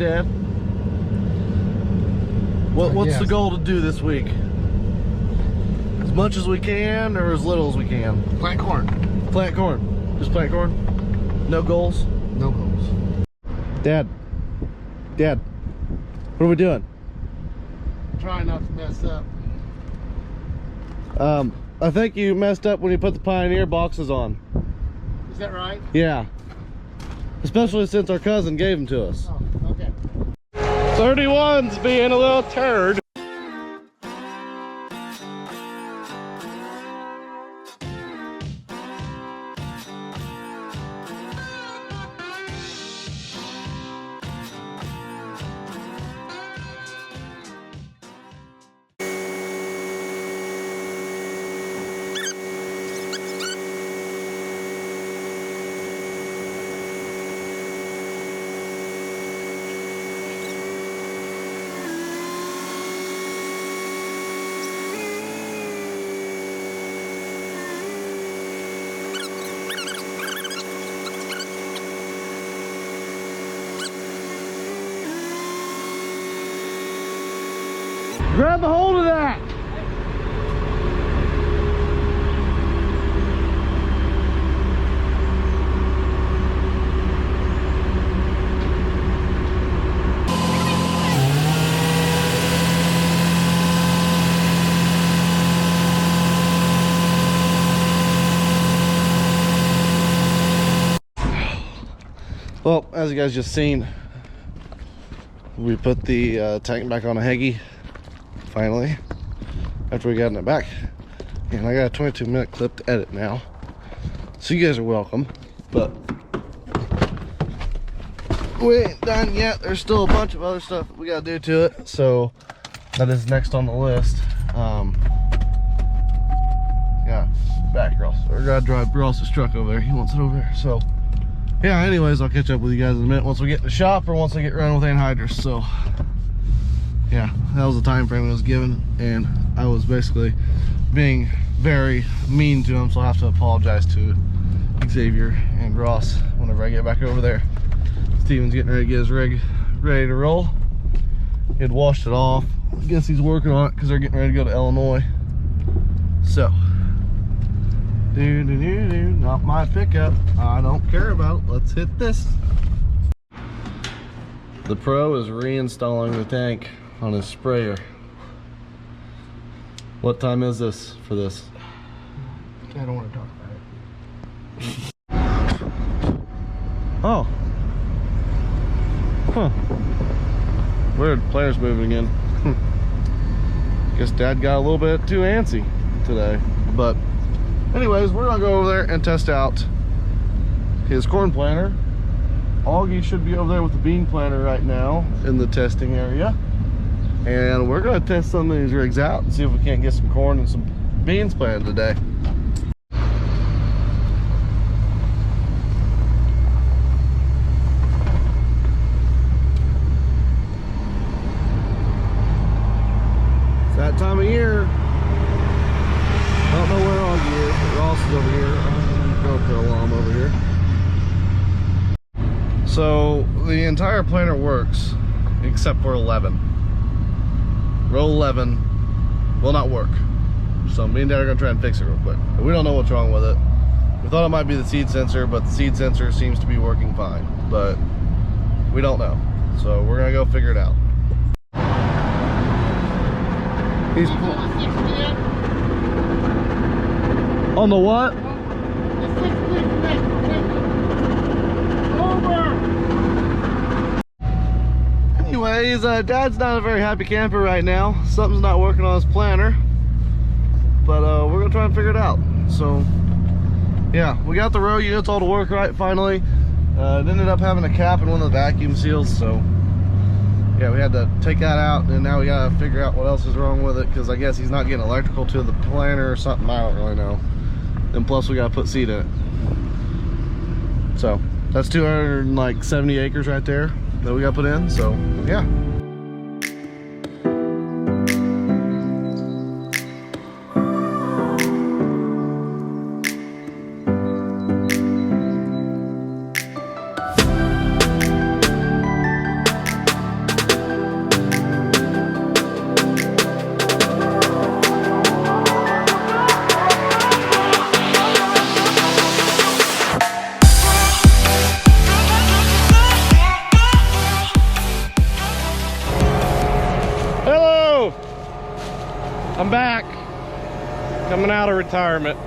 Dad? What's the goal to do this week? As much as we can, or as little as we can? Plant corn. Plant corn. Just plant corn? No goals? No goals. Dad. What are we doing? Trying not to mess up. I think you messed up when you put the Pioneer boxes on. Is that right? Yeah. Especially since our cousin gave them to us. Oh, okay. 31's being a little turd. Grab a hold of that. Well, as you guys just seen, we put the tank back on a Heggie. Finally, after we got it back, and I got a 22-minute clip to edit now, so you guys are welcome. But we ain't done yet. There's still a bunch of other stuff that we gotta do to it, so that is next on the list. Yeah, back Ross. We're gonna drive Ross's truck over there. He wants it over there. So yeah, anyways, I'll catch up with you guys in a minute once we get in the shop, or once I get running with anhydrous. So yeah, that was the time frame I was given, and I was basically being very mean to him, so I'll have to apologize to Xavier and Ross whenever I get back over there. Steven's getting ready to get his rig ready to roll. He had washed it off. I guess he's working on it because they're getting ready to go to Illinois. So, not my pickup. I don't care about it. Let's hit this. The pro is reinstalling the tank on his sprayer. What time is this for this? I don't want to talk about it. Oh. Huh. Weird, players moving again. Guess Dad got a little bit too antsy today. But anyways, we're gonna go over there and test out his corn planter. Augie should be over there with the bean planter right now in the testing area. And we're gonna test some of these rigs out and see if we can't get some corn and some beans planted today. It's that time of year. I don't know where Augie is, but Ross is over here. I'm gonna go while I'm over here. So the entire planter works except for 11. Row 11 will not work. So me and Dad are gonna try and fix it real quick. But we don't know what's wrong with it. We thought it might be the seed sensor, but the seed sensor seems to be working fine. But we don't know. So we're gonna go figure it out. He's on the what? Anyways, Dad's not a very happy camper right now. Something's not working on his planter, but we're gonna try and figure it out. So yeah, we got the row units all to work right finally. It ended up having a cap in one of the vacuum seals, so yeah, we had to take that out, and now we gotta figure out what else is wrong with it, because I guess he's not getting electrical to the planter or something. I don't really know. And plus we gotta put seed in it. So that's 270 acres right there that we got put in. So yeah. I'm back. Coming out of retirement.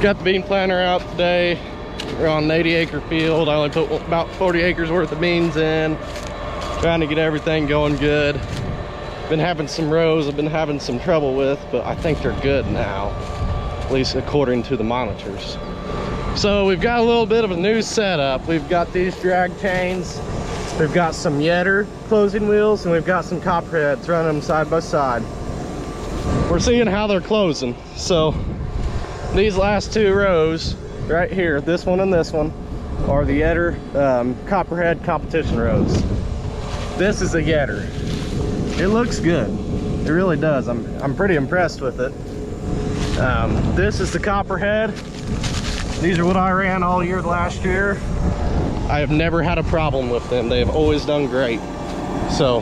Got the bean planter out today. We're on an 80-acre field. I only put about 40 acres worth of beans in. Trying to get everything going good. Been having some rows I've been having some trouble with, but I think they're good now, at least according to the monitors. So we've got a little bit of a new setup. We've got these drag chains, we've got some Yetter closing wheels, and we've got some copperheads running them side by side. We're seeing how they're closing. So these last two rows right here, this one and this one, are the Yetter copperhead competition rows. This is a Yetter. It looks good, it really does. I'm pretty impressed with it. This is the copperhead. These are what I ran all year last year. I have never had a problem with them. They have always done great. So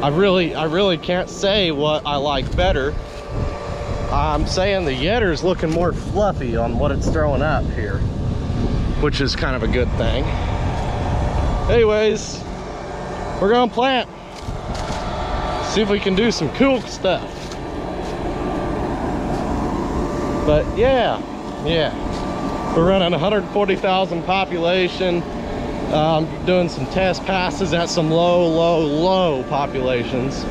I really can't say what I like better. I'm saying the Yetter's looking more fluffy on what it's throwing up here, which is kind of a good thing. Anyways, we're gonna plant. See if we can do some cool stuff. But yeah, we're running 140,000 population. Doing some test passes at some low populations,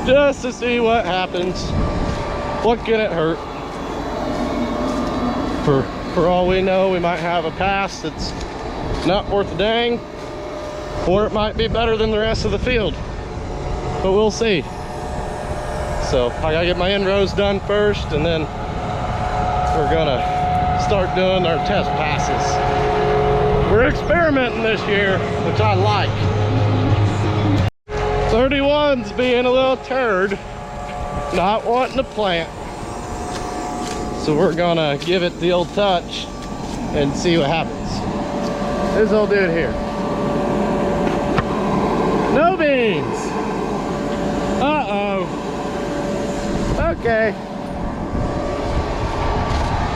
just to see what happens. What can it hurt? For all we know, we might have a pass that's not worth a dang, or it might be better than the rest of the field. But we'll see. So I gotta get my inroads done first, and then we're gonna start doing our test passes. We're experimenting this year, which I like. 31's being a little turd, not wanting to plant. So we're gonna give it the old touch and see what happens. This old dude here. No beans. Uh-oh. Okay.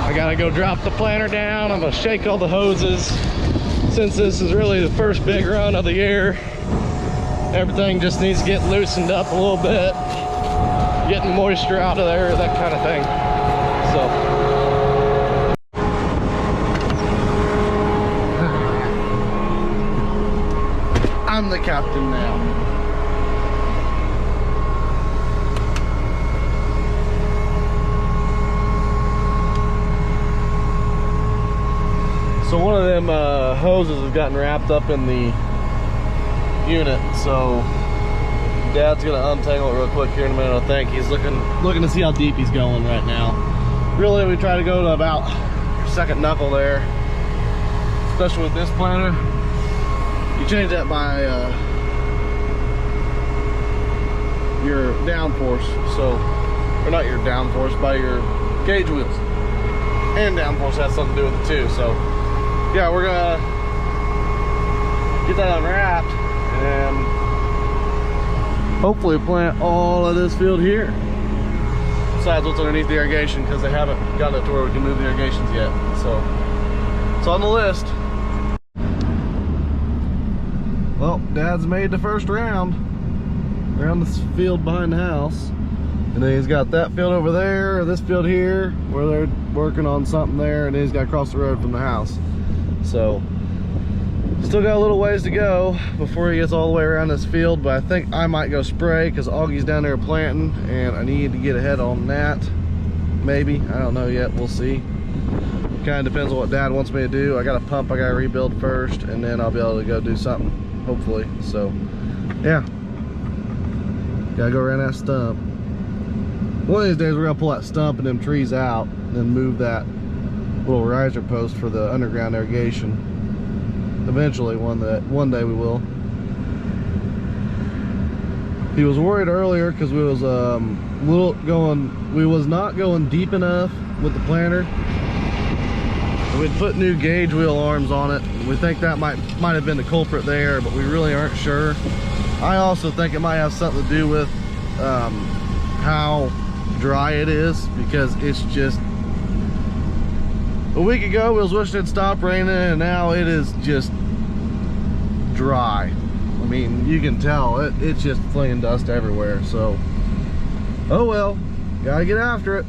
I gotta go drop the planter down. I'm gonna shake all the hoses. Since this is really the first big run of the year, everything just needs to get loosened up a little bit. Getting moisture out of there, that kind of thing. So. I'm the captain now. So one of them hoses has gotten wrapped up in the unit, so Dad's gonna untangle it real quick here in a minute. I think he's looking to see how deep he's going right now. Really, we try to go to about your second knuckle there, especially with this planter. You change that by your downforce, or not your downforce, by your gauge wheels. And downforce has something to do with it too. So yeah, we're gonna get that unwrapped and hopefully plant all of this field here, besides what's underneath the irrigation, because they haven't gotten it to where we can move the irrigations yet. So it's on the list. Well, Dad's made the first round around this field behind the house, and then he's got that field over there, or this field here, where they're working on something there, and then he's got to cross the road from the house. So still got a little ways to go before he gets all the way around this field, but I think I might go spray because Augie's down there planting, and I need to get ahead on that. Maybe, I don't know yet, we'll see. Kind of depends on what Dad wants me to do. I got a pump I got to rebuild first, and then I'll be able to go do something, hopefully. So yeah, gotta go around that stump. One of these days we're gonna pull that stump and them trees out, and then move that little riser post for the underground irrigation. Eventually, one day we will. He was worried earlier because we was not going deep enough with the planter. We'd put new gauge wheel arms on it. We think that might have been the culprit there, but we really aren't sure. I also think it might have something to do with how dry it is, because it's just, a week ago we was wishing it'd stop raining, and now it is just dry. I mean, you can tell it's just flinging dust everywhere. So, oh well, gotta get after it.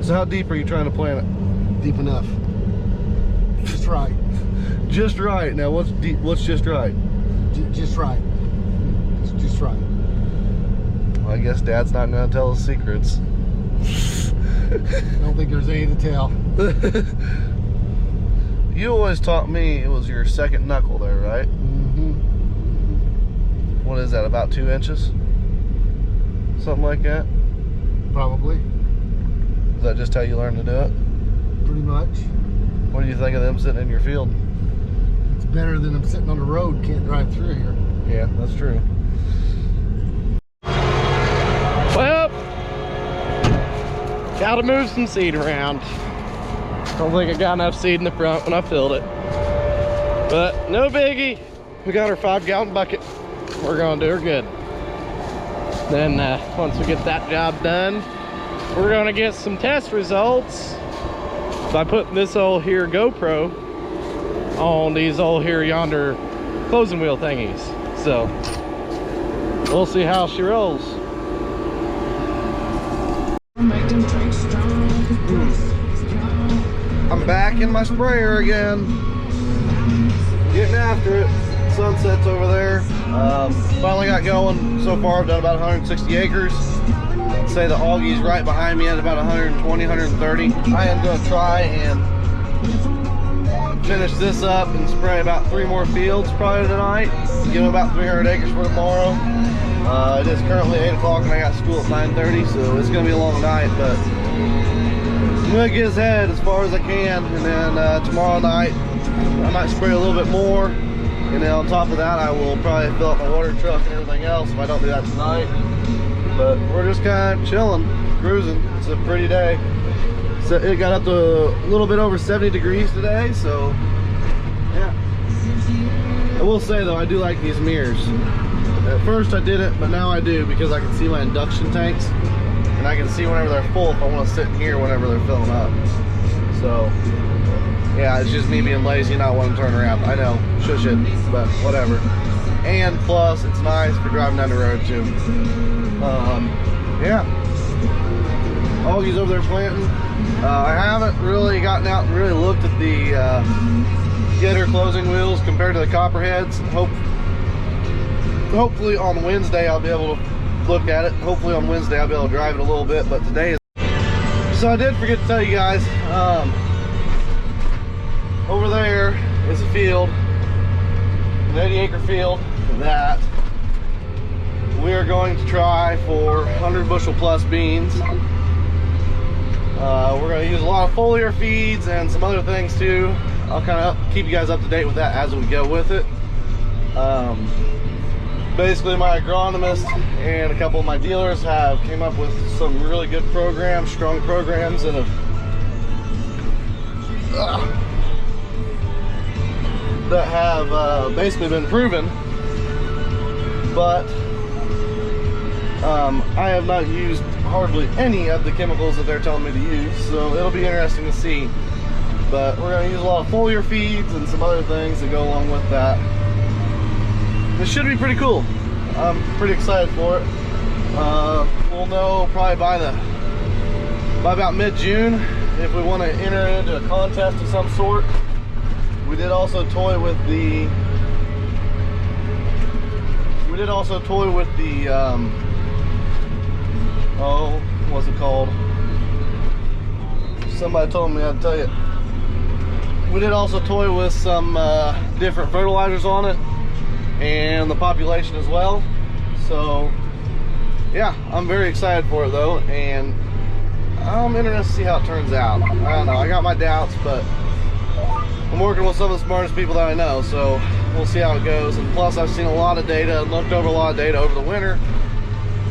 So how deep are you trying to plant it? Deep enough. Just right. Just right. Now what's deep? What's just right? Just right. Just right. Well, I guess Dad's not going to tell us secrets. I don't think there's any to tell. You always taught me it was your second knuckle there, right? Mm-hmm. What is that, about 2 inches? Something like that? Probably. Is that just how you learned to do it? Pretty much. What do you think of them sitting in your field? It's better than them sitting on the road, can't drive through here. Yeah, that's true. Well, gotta move some seed around. Don't think I got enough seed in the front when I filled it. But no biggie. We got our 5-gallon bucket. We're gonna do her good. Then once we get that job done, we're gonna get some test results by putting this old here GoPro on these old here yonder closing wheel thingies. So we'll see how she rolls. I'm back in my sprayer again. Getting after it. Sunset's over there. Finally got going. So far I've done about 160 acres. I'd say the Augie's right behind me at about 120, 130. I am going to try and finish this up and spray about 3 more fields probably tonight. Give them about 300 acres for tomorrow. It is currently 8 o'clock and I got school at 9:30, so it's going to be a long night, but I'm going to get his head as far as I can, and then tomorrow night I might spray a little bit more, and then on top of that I will probably fill up my water truck and everything else if I don't do that tonight. But we're just kind of chilling, cruising. It's a pretty day. So it got up to a little bit over 70 degrees today, so yeah. I will say though, I do like these mirrors. At first I didn't, but now I do, because I can see my induction tanks and I can see whenever they're full if I want to sit in here whenever they're filling up. So yeah, it's just me being lazy, not wanting to turn around. I know, shush it, but whatever. And plus it's nice for driving down the road too. Yeah, Augie's over there planting. I haven't really gotten out and really looked at the getter closing wheels compared to the copperheads. Hopefully on Wednesday I'll be able to look at it. Hopefully on Wednesday I'll be able to drive it a little bit, but today is... So I did forget to tell you guys, over there is a field, an 80-acre field that we are going to try for 100 bushel plus beans. We're going to use a lot of foliar feeds and some other things too. I'll kind of keep you guys up to date with that as we go with it. Basically my agronomist and a couple of my dealers have came up with some really good programs, strong programs, and that have basically been proven, but I have not used hardly any of the chemicals that they're telling me to use, so it'll be interesting to see but we're gonna use a lot of foliar feeds and some other things that go along with that. This should be pretty cool. I'm pretty excited for it. We'll know probably by about mid-June if we want to enter into a contest of some sort. We did also toy with the oh, what's it called? Somebody told me I'd tell you. We did also toy with some different fertilizers on it and the population as well. So yeah, I'm very excited for it though, and I'm interested to see how it turns out. I don't know, I got my doubts, but I'm working with some of the smartest people that I know, so we'll see how it goes. And plus, I've seen a lot of data, looked over a lot of data over the winter,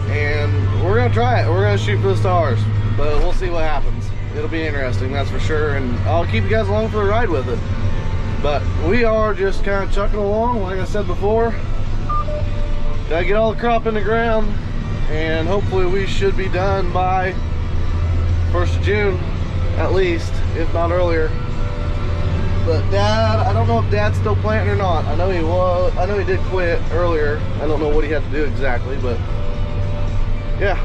and we're gonna try it. We're gonna shoot for the stars, but we'll see what happens. It'll be interesting, that's for sure, and I'll keep you guys along for the ride with it. But we are just kind of chucking along, like I said before. Gotta get all the crop in the ground, and hopefully we should be done by 1st of June, at least, if not earlier. But Dad, I don't know if Dad's still planting or not. I know he was. I know he did quit earlier. I don't know what he had to do exactly, but yeah,